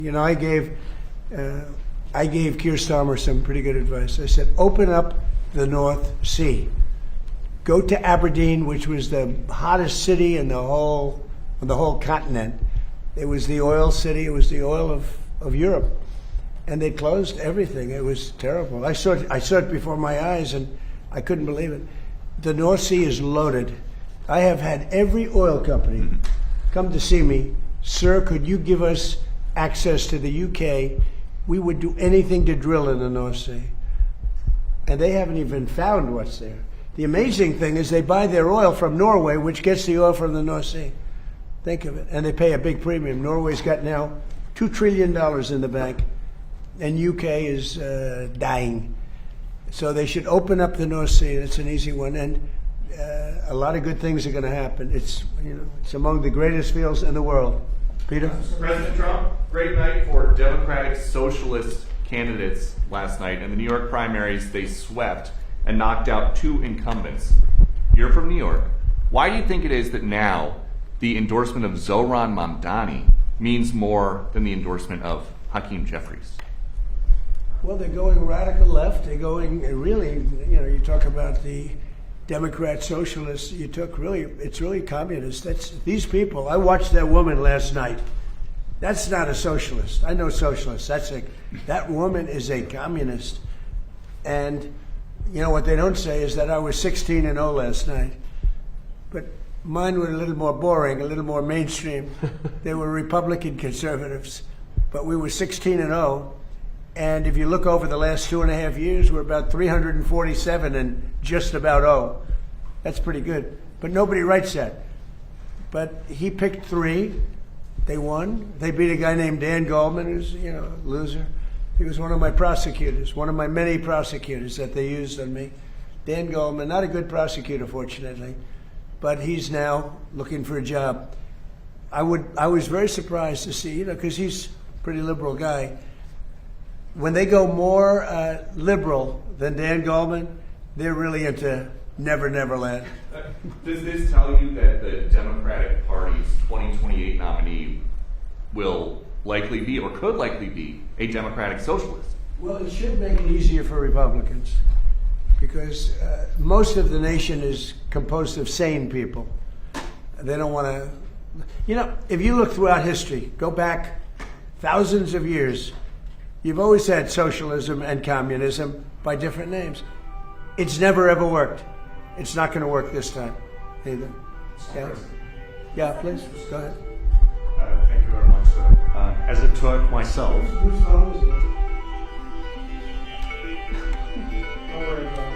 You know, I gave Keir Starmer some pretty good advice. I said, open up the North Sea. Go to Aberdeen, which was the hottest city in the whole continent. It was the oil city. It was the oil of Europe. And they closed everything. It was terrible. I saw it before my eyes, and I couldn't believe it. The North Sea is loaded. I have had every oil company come to see me. Sir, could you give us access to the UK? We would do anything to drill in the North Sea. And they haven't even found what's there. The amazing thing is they buy their oil from Norway, which gets the oil from the North Sea. Think of it. And they pay a big premium. Norway's got now $2 trillion in the bank, and UK is dying. So they should open up the North Sea. It's an easy one. And a lot of good things are going to happen. It's among the greatest fields in the world. Peter? President Trump, great night for Democratic Socialist candidates last night. In the New York primaries, they swept and knocked out 2 incumbents. You're from New York. Why do you think it is that now the endorsement of Zohran Mamdani means more than the endorsement of Hakeem Jeffries? Well, they're going radical left. They're going really, you talk about the Democrat socialists. It's really communist. These people. I watched that woman last night. That's not a socialist. I know socialists. That woman is a communist. And what they don't say is that I was 16-0 last night. But mine were a little more boring, a little more mainstream. They were Republican conservatives, but we were 16-0. And if you look over the last 2.5 years, we're about 347 and just about 0. That's pretty good. But nobody writes that. But he picked 3. They won. They beat a guy named Dan Goldman, who's, a loser. He was one of my prosecutors, one of my many prosecutors that they used on me. Dan Goldman, not a good prosecutor, fortunately, but he's now looking for a job. I was very surprised to see, because he's a pretty liberal guy. When they go more liberal than Dan Goldman, they're really into Never Never Land. Does this tell you that the Democratic Party's 2028 nominee will likely be, or could likely be, a Democratic socialist? Well, it should make it easier for Republicans, because most of the nation is composed of sane people. They don't want to... if you look throughout history, go back thousands of years, you've always had socialism and communism by different names. It's never ever worked. It's not going to work this time either. Yeah, please, go ahead. Thank you very much, sir. As a Turk myself... Whose phone is it? Don't worry about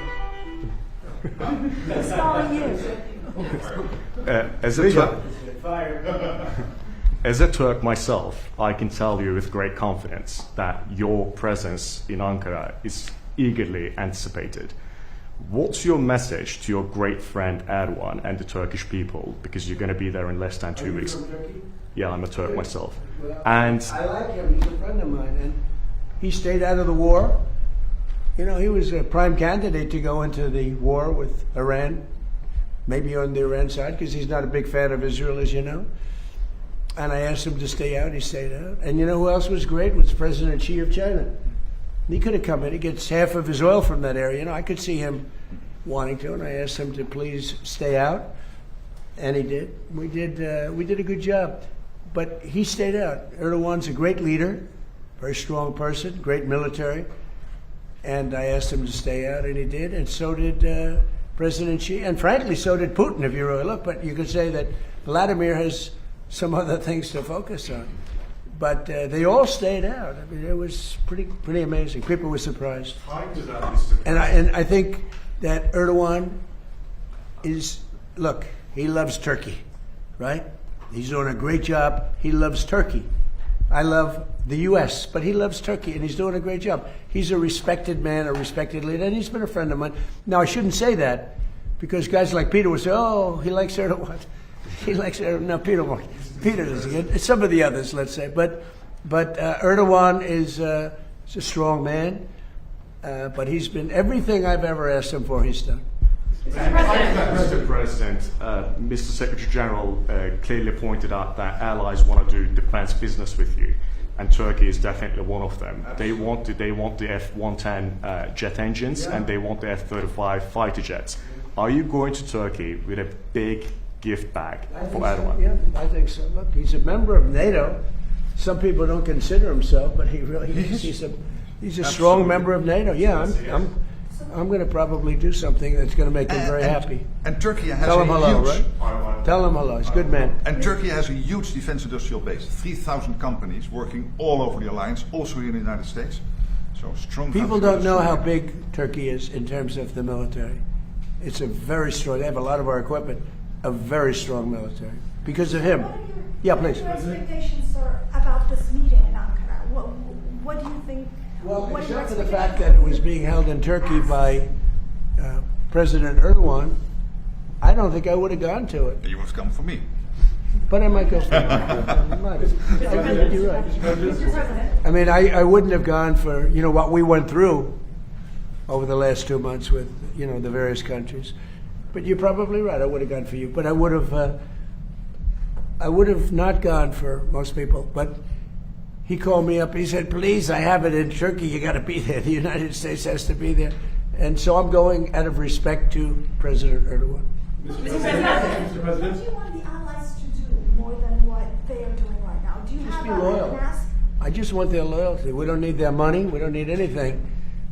it. Who's calling you? As a Turk... As a Turk myself, I can tell you with great confidence that your presence in Ankara is eagerly anticipated. What's your message to your great friend Erdogan and the Turkish people? Because you're going to be there in less than 2 weeks. Are you from Turkey? Yeah, I'm a Turk myself. Well, And I like him. He's a friend of mine, and he stayed out of the war. He was a prime candidate to go into the war with Iran, maybe on the Iran side, because he's not a big fan of Israel, as you know. And I asked him to stay out. He stayed out. And you know who else was great? Was President Xi of China. He could have come in. He gets half of his oil from that area. I could see him wanting to, and I asked him to please stay out, and he did. We did a good job, but he stayed out. Erdogan's a great leader, very strong person, great military, and I asked him to stay out, and he did, and so did President Xi, and frankly, so did Putin, if you really look. But you could say that Vladimir has some other things to focus on. But they all stayed out. I mean, it was pretty amazing. People were surprised. And I think that Erdogan he loves Turkey, right? He's doing a great job. He loves Turkey. I love the U.S., but he loves Turkey, and he's doing a great job. He's a respected man, a respected leader, and he's been a friend of mine. Now, I shouldn't say that, because guys like Peter will say, oh, he likes Erdogan. He likes Erdogan. No, Peter won't. Peter doesn't get it. Some of the others, let's say. But Erdogan is a strong man, but he's been everything I've ever asked him for, he's done. Mr. President, Mr. Secretary General clearly pointed out that allies want to do defense business with you. and Turkey is definitely one of them. They want the F-110 jet engines, and they want the F-35 fighter jets. Are you going to Turkey with a big gift bag for Erdogan? Yeah, I think so. Look, he's a member of NATO. Some people don't consider himself, but he really is. He's a strong member of NATO. Yeah, I'm going to probably do something that's going to make him very happy. And Turkey has Tell him hello, huge, right? Tell him hello. He's a good man. And Turkey has a huge defense industrial base. 3,000 companies working all over the alliance, also here in the United States. So strong. People don't know how big Turkey is in terms of the military. It's a very strong. They have a lot of our equipment. A very strong military because of him. Yeah, please. What are your expectations, sir, about this meeting in Ankara? What do you think? Well, what are your except for the expectations? fact that it was being held in Turkey by President Erdogan, I don't think I would have gone to it. You would come for me. But I might go for it. I might. You're right. I mean, I wouldn't have gone for, what we went through over the last 2 months with, the various countries. But you're probably right. I would have gone for you. But I would have not gone for most people. But he called me up. He said, please, I have it in Turkey. You got to be there. The United States has to be there. And so I'm going out of respect to President Erdogan. Mr. President, what do you want the allies to do more than what they are doing right now? Do you Just have be an loyal. ask? I just want their loyalty. We don't need their money. We don't need anything.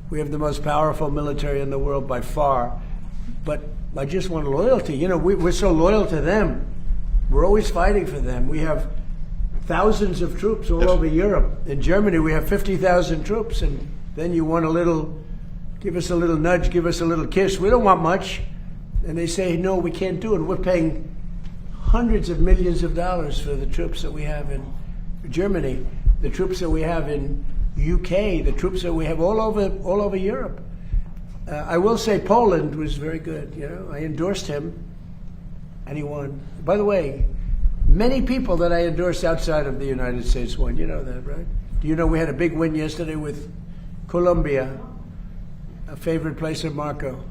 We have the most powerful military in the world by far. But I just want loyalty. We're so loyal to them. We're always fighting for them. We have thousands of troops all over Europe. In Germany, we have 50,000 troops. And then you want give us a little nudge, give us a little kiss. We don't want much. And they say, no, we can't do it. We're paying hundreds of millions of dollars for the troops that we have in Germany, the troops that we have in UK, the troops that we have all over Europe. I will say Poland was very good. I endorsed him, and he won. By the way, many people that I endorsed outside of the United States won. You know that, right? Do you know we had a big win yesterday with Colombia, a favorite place of Marco.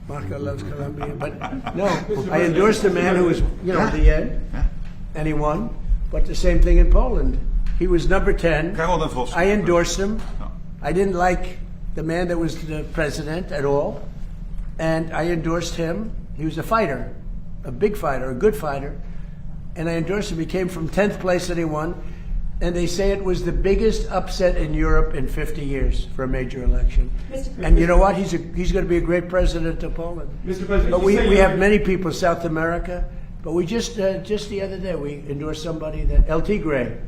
Marco loves Colombia, but no, I endorsed a man who was, the end, and he won. But the same thing in Poland. He was number 10. I endorsed him. I didn't like the man that was the president at all, and I endorsed him. He was a fighter, a big fighter, a good fighter, and I endorsed him. He came from 10th place and he won, and they say it was the biggest upset in Europe in 50 years for a major election. And you know what? He's going to be a great president of Poland. Mr. President, but we have many people, South America, but we just the other day we endorsed somebody, that El Tigre.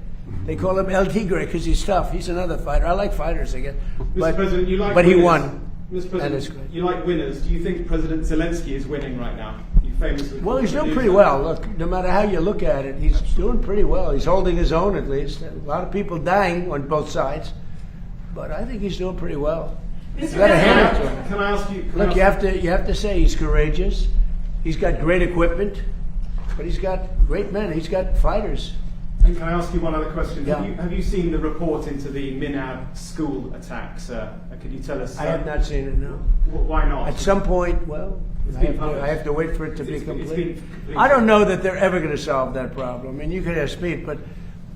They call him El Tigre because he's tough. He's another fighter. I like fighters again. Mr. President, you like but winners. He won. Mr. President, you like winners. Do you think President Zelensky is winning right now? You famously. Well, he's doing pretty well. Look, no matter how you look at it, he's doing pretty well. He's holding his own at least. A lot of people dying on both sides, but I think he's doing pretty well. You got to hand it to him. Can I ask you? Look, you have to say he's courageous. He's got great equipment, but he's got great men. He's got fighters. And can I ask you one other question? Yeah. Have you seen the report into the Minab school attack, sir? Could you tell us? I have not seen it, no. Why not? At some point, well, I have to wait for it to be complete. I don't know that they're ever going to solve that problem. I mean, you could ask Pete, but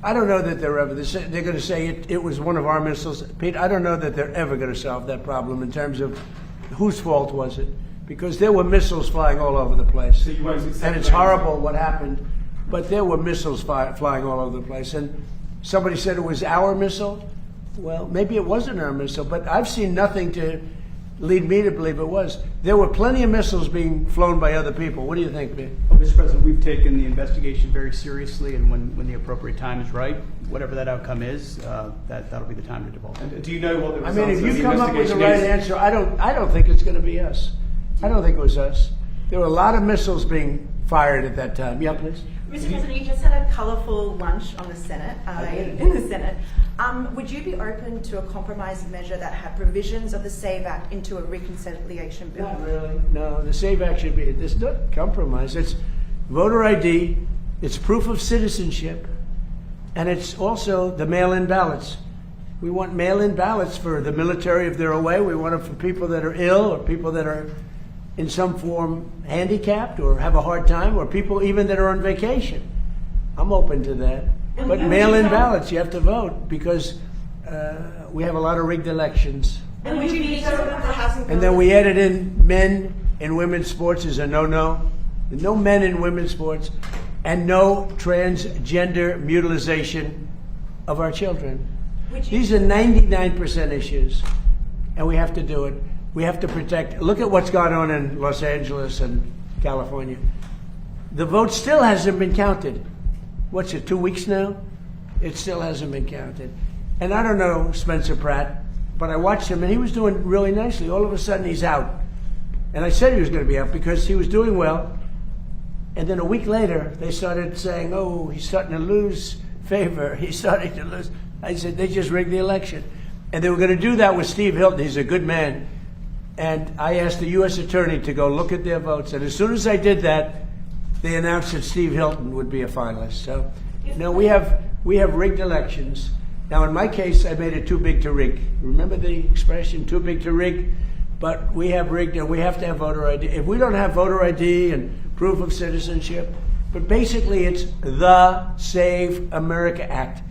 I don't know that they're going to say it was one of our missiles. Pete, I don't know that they're ever going to solve that problem in terms of whose fault was it, because there were missiles flying all over the place. So you won't accept and it's that? horrible what happened, but there were missiles flying all over the place. And somebody said it was our missile. Well, maybe it wasn't our missile, but I've seen nothing to lead me to believe it was. There were plenty of missiles being flown by other people. What do you think, Pete? Well, Mr. President, we've taken the investigation very seriously, and when the appropriate time is right, whatever that outcome is, that'll be the time to divulge. And do you know what the I results mean, if of you the come up with the investigation right is? answer, I don't think it's going to be us. I don't think it was us. There were a lot of missiles being fired at that time. Yeah, please. Mr. President, you just had a colourful lunch on the Senate, in the Senate. Would you be open to a compromise measure that had provisions of the SAVE Act into a reconciliation bill? Not really. No, the SAVE Act should be, it's not compromise. It's voter ID, it's proof of citizenship, and it's also the mail-in ballots. We want mail-in ballots for the military if they're away. We want it for people that are ill or people that are in some form handicapped or have a hard time, or people even that are on vacation. I'm open to that. But mail-in ballots, you have to vote because we have a lot of rigged elections. And would you veto the housing bill? And then we added in men in women's sports is a no-no. No men in women's sports, and no transgender mutilization of our children. These are 99% issues, and we have to do it. We have to protect. Look at what's gone on in Los Angeles and California. The vote still hasn't been counted. What's it, 2 weeks now? It still hasn't been counted. And I don't know Spencer Pratt, but I watched him, and he was doing really nicely. All of a sudden, he's out. And I said he was going to be out because he was doing well. And then a week later, they started saying, oh, he's starting to lose favor. He's starting to lose. I said, they just rigged the election. And they were going to do that with Steve Hilton. He's a good man. And I asked the U.S. attorney to go look at their votes. And as soon as I did that, they announced that Steve Hilton would be a finalist. So, we have rigged elections. Now, in my case, I made it too big to rig. Remember the expression, too big to rig? But we have rigged, and we have to have voter ID. If we don't have voter ID and proof of citizenship, but basically it's the Save America Act.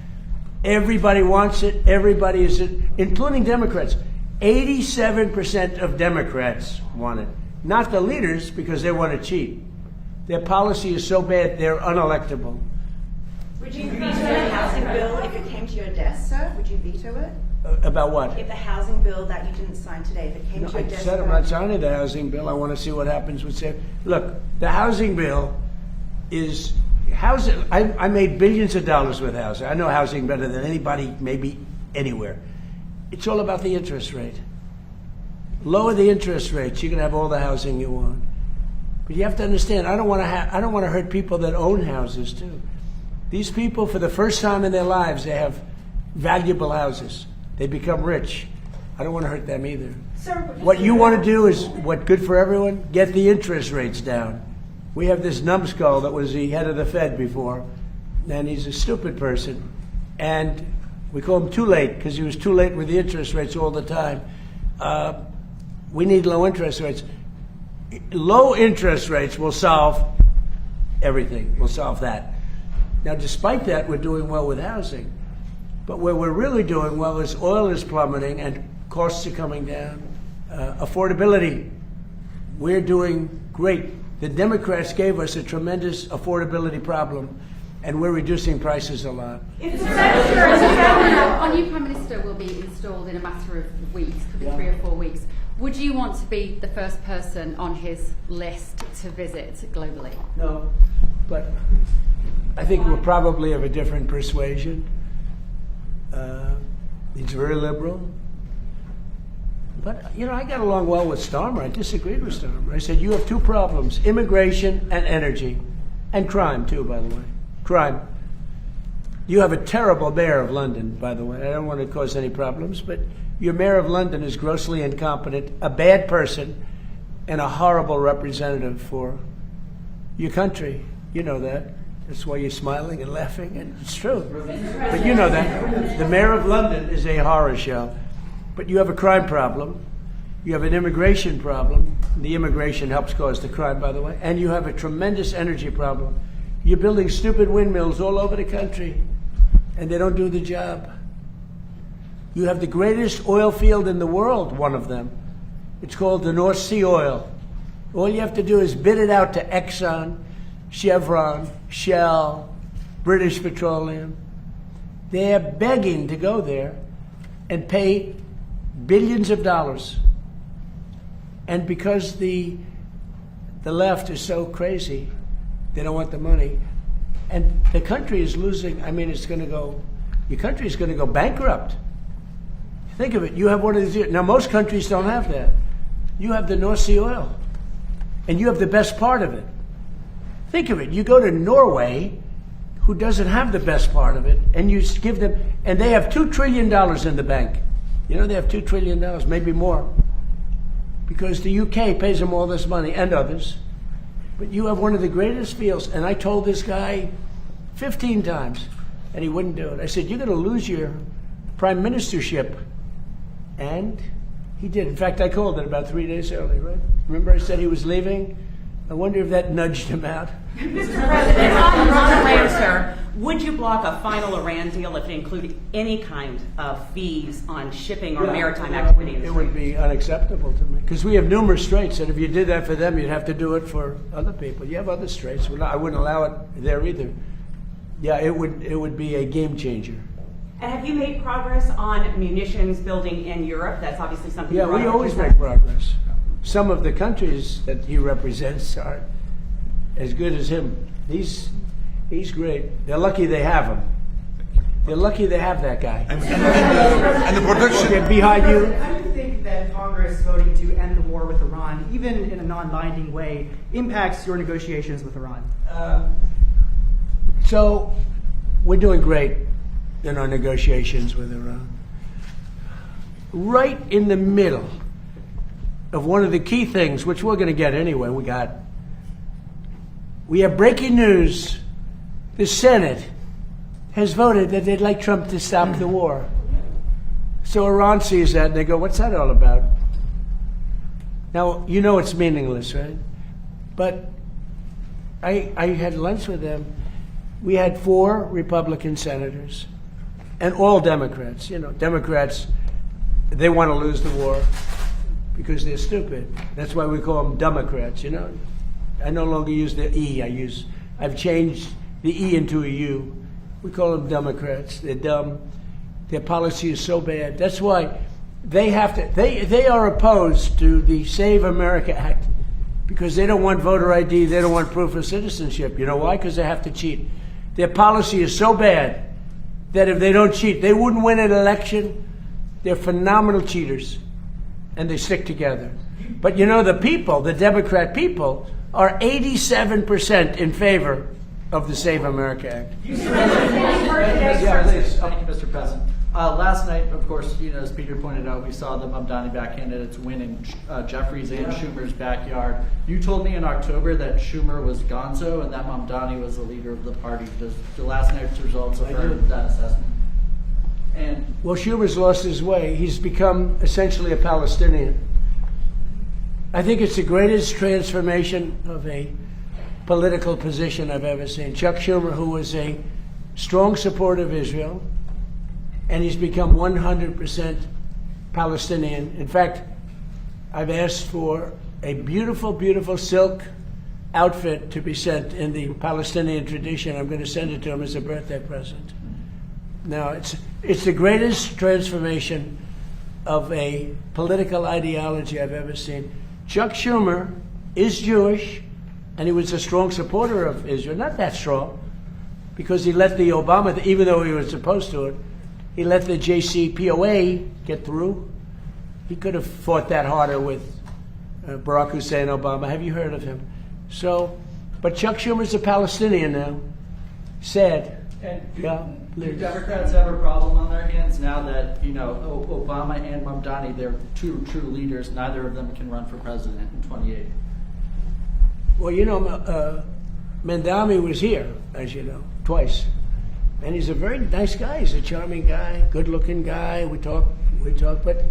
Everybody wants it. Everybody is it, including Democrats. 87% of Democrats want it. Not the leaders, because they want to cheat. Their policy is so bad, they're unelectable. Would you veto the housing bill if it came to your desk, sir? Would you veto it? About what? If the housing bill that you didn't sign today, if it came to your I desk... said I'm not signing the housing bill. I want to see what happens with Save. Look, the housing bill is... housing. I made billions of dollars with housing. I know housing better than anybody, maybe anywhere. It's all about the interest rate. Lower the interest rates, you can have all the housing you want. But you have to understand, I don't want to hurt people that own houses too. These people, for the first time in their lives, they have valuable houses. They become rich. I don't want to hurt them either. Sir, What you want to do is what good for everyone? Get the interest rates down. We have this numbskull that was the head of the Fed before, and he's a stupid person. And we call him too late because he was too late with the interest rates all the time. We need low interest rates. Low interest rates will solve everything. We'll solve that. Now, despite that, we're doing well with housing. But where we're really doing well is oil is plummeting and costs are coming down. Affordability, we're doing great. The Democrats gave us a tremendous affordability problem, and we're reducing prices a lot. Our new Prime Minister will be installed in a matter of weeks, could be 3 or 4 weeks. Would you want to be the first person on his list to visit globally? No, but I think we're probably of a different persuasion. He's very liberal. But, I got along well with Starmer. I disagreed with Starmer. I said, you have two problems, immigration and energy. And crime, too, by the way. Crime. You have a terrible mayor of London, by the way. I don't want to cause any problems, but your mayor of London is grossly incompetent, a bad person, and a horrible representative for your country. You know that. That's why you're smiling and laughing, and it's true. But you know that. The mayor of London is a horror show. But you have a crime problem. You have an immigration problem. The immigration helps cause the crime, by the way. And you have a tremendous energy problem. You're building stupid windmills all over the country, and they don't do the job. You have the greatest oil field in the world, one of them. It's called the North Sea oil. All you have to do is bid it out to Exxon, Chevron, Shell, British Petroleum. They're begging to go there and pay billions of dollars. And because the left is so crazy, they don't want the money. And the country is losing, your country is going to go bankrupt. Think of it, you have one of these, now most countries don't have that. You have the North Sea oil, and you have the best part of it. Think of it, you go to Norway, who doesn't have the best part of it, and you give them, and they have $2 trillion in the bank. They have $2 trillion, maybe more, because the UK pays them all this money, and others. But you have one of the greatest fields, and I told this guy 15 times, and he wouldn't do it. I said, you're going to lose your prime ministership. And he did. In fact, I called it about 3 days early, right? Remember I said he was leaving? I wonder if that nudged him out. Mr. President, on Ronald Lancer, Would you block a final Iran deal if it included any kind of fees on shipping or maritime activity in the It would Strait? be unacceptable to me because we have numerous straits, and if you did that for them, you'd have to do it for other people. You have other straits. I wouldn't allow it there either. Yeah, it would be a game changer. And have you made progress on munitions building in Europe? That's obviously something. Yeah, we always make progress. Some of the countries that he represents are as good as him. He's great. They're lucky they have him. They're lucky they have that guy. And the production. Okay, behind you. How do you think that Congress voting to end the war with Iran, even in a non-binding way, impacts your negotiations with Iran? So we're doing great in our negotiations with Iran. Right in the middle of one of the key things, which we're going to get anyway, we have breaking news. The Senate has voted that they'd like Trump to stop the war. So Iran sees that and they go, what's that all about? Now, you know it's meaningless, right? But I had lunch with them. We had 4 Republican senators and all Democrats. You know, Democrats, they want to lose the war because they're stupid. That's why we call them Democrats, you know. I no longer use the E. I've changed the E into a U. We call them Democrats. They're dumb. Their policy is so bad. That's why they have to. They are opposed to the Save America Act because they don't want voter ID. They don't want proof of citizenship. You know why? Because they have to cheat. Their policy is so bad that if they don't cheat, they wouldn't win an election. They're phenomenal cheaters, and they stick together. But you know, the people, the Democrat people, are 87% in favor of the Save America Act. Yeah, please. Thank you, Mr. President. Last night, of course, you know, as Peter pointed out, we saw the Mamdani back candidates win in Jeffries and Schumer's backyard. You told me in October that Schumer was gonzo and that Mamdani was the leader of the party. Does the last night's results affirm that assessment? And well, Schumer's lost his way. He's become essentially a Palestinian. I think it's the greatest transformation of a political position I've ever seen. Chuck Schumer, who was a strong supporter of Israel, and he's become 100% Palestinian. In fact, I've asked for a beautiful, beautiful silk outfit to be sent in the Palestinian tradition. I'm going to send it to him as a birthday present. Now, it's the greatest transformation of a political ideology I've ever seen. Chuck Schumer is Jewish, and he was a strong supporter of Israel. Not that strong, because he let the Obama, even though he was opposed to it, he let the JCPOA get through. He could have fought that harder with Barack Hussein Obama. Have you heard of him? So, but Chuck Schumer's a Palestinian now. Sad. Do Democrats have a problem on their hands now that, you know, Obama and Mamdani, they're two true leaders, neither of them can run for president in 28? Well, you know, Mamdani was here, as you know, twice. And he's a very nice guy. He's a charming guy, good-looking guy. We talk, but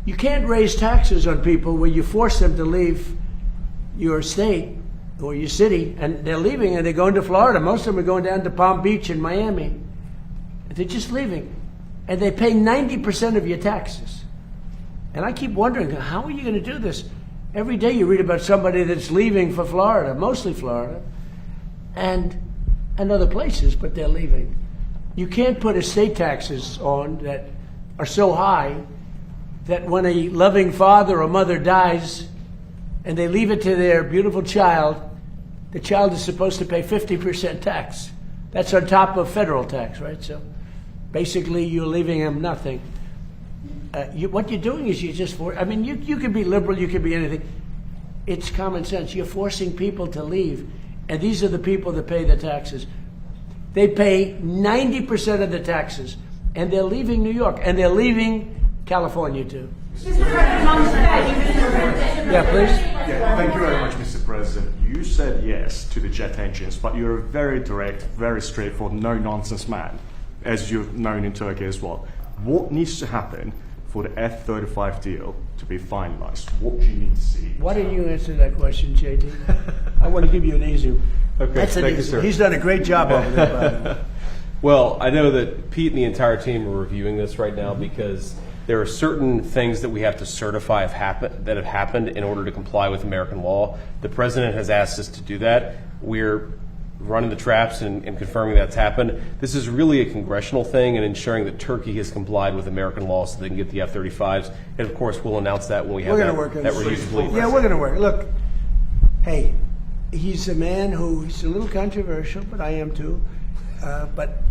you can't raise taxes on people where you force them to leave your state or your city, and they're leaving and they're going to Florida. Most of them are going down to Palm Beach and Miami. They're just leaving. And they pay 90% of your taxes. And I keep wondering, how are you going to do this? Every day you read about somebody that's leaving for Florida, mostly Florida, and other places, but they're leaving. You can't put estate taxes on that are so high that when a loving father or mother dies and they leave it to their beautiful child, the child is supposed to pay 50% tax. That's on top of federal tax, right? So basically you're leaving them nothing. What you're doing is you could be liberal, you could be anything. It's common sense. You're forcing people to leave. And these are the people that pay the taxes. They pay 90% of the taxes. And they're leaving New York. And they're leaving California, too. Yeah, please. Yeah, thank you very much, Mr. President. You said yes to the jet engines, but you're a very direct, very straightforward, no-nonsense man, as you're known in Turkey as well. What needs to happen for the F-35 deal to be finalized? What do you need to see? Why don't you answer that question, JD? I want to give you an easy one. Okay, That's an thank you, easy. sir. He's done a great job over there, by the way. Well, I know that Pete and the entire team are reviewing this right now because there are certain things that we have to certify that have happened in order to comply with American law. The president has asked us to do that. We're running the traps and confirming that's happened. This is really a congressional thing and ensuring that Turkey has complied with American law so they can get the F-35s. And of course, we'll announce that when we have We're that, going to work on that this. reusable. Yeah, we're going to work. Look, hey, he's a man he's a little controversial, but I am too. But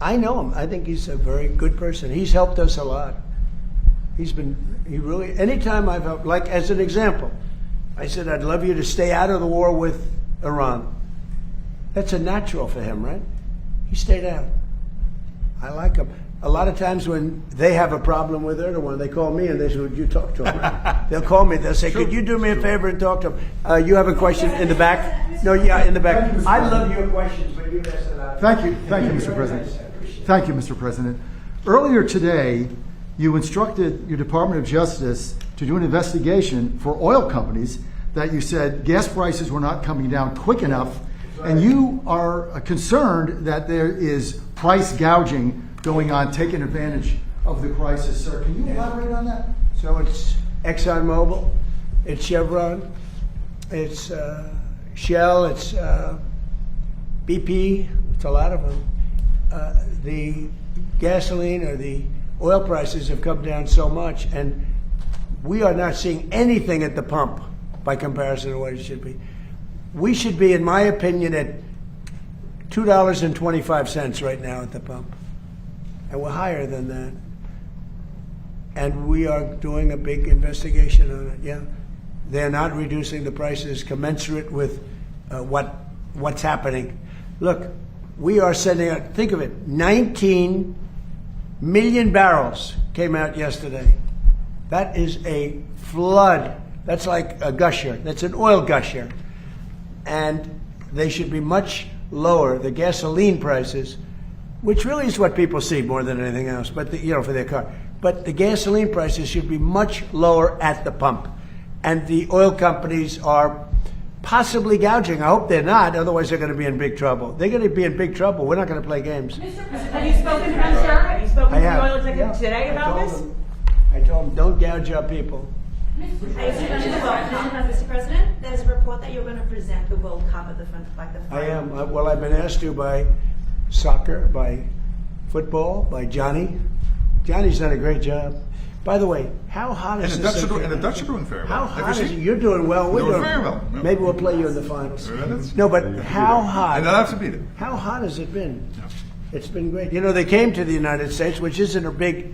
I know him. I think he's a very good person. He's helped us a lot. Anytime I've helped, like as an example, I said, I'd love you to stay out of the war with Iran. That's a natural for him, right? He stayed out. I like him. A lot of times when they have a problem with Erdogan, they call me and they say, would you talk to him? They'll call me. They'll say, could you do me a favor and talk to him? You have a question in the back? No, yeah, in the back. I love your questions, but you asked a lot. Thank you, Mr. President. Thank you, Mr. President. Earlier today, you instructed your Department of Justice to do an investigation for oil companies that you said gas prices were not coming down quick enough, and you are concerned that there is price gouging going on, taking advantage of the crisis. Sir, can you elaborate on that? So it's ExxonMobil, it's Chevron, it's Shell, it's BP, it's a lot of them. The gasoline or the oil prices have come down so much, and we are not seeing anything at the pump by comparison to what it should be. We should be, in my opinion, at $2.25 right now at the pump. And we're higher than that. And we are doing a big investigation on it, yeah. They're not reducing the prices commensurate with what's happening. Look, we are sending out, think of it, 19 million barrels came out yesterday. That is a flood. That's like a gusher. That's an oil gusher. And they should be much lower, the gasoline prices, which really is what people see more than anything else, but for their car. But the gasoline prices should be much lower at the pump. And the oil companies are possibly gouging. I hope they're not, otherwise they're going to be in big trouble. They're going to be in big trouble. We're not going to play games. Have you spoken to them, sir? Have you spoken to the oil executive today about this? I told them, don't gouge our people. Mr. President, there's a report that you're going to present the World Cup at the front, like the final. I am. Well, I've been asked to by soccer, by football, by Johnny. Johnny's done a great job. By the way, how hot is this? And the Dutch are doing very well. How hot is it? You're doing well. We're doing very well. No. Maybe we'll play you in the finals. No, but how hot? And they'll have to beat it. How hot has it been? It's been great. You know, they came to the United States, which isn't a big,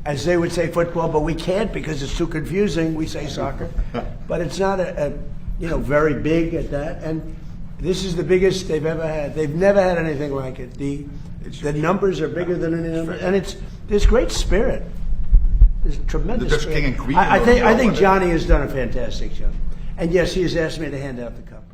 as they would say, football, but we can't because it's too confusing. We say soccer, but it's not very big at that. And this is the biggest they've ever had. They've never had anything like it. The numbers are bigger than any number, and there's great spirit. There's tremendous. The Dutch spirit. king and queen. I think Johnny has done a fantastic job, and yes, he has asked me to hand out the cup.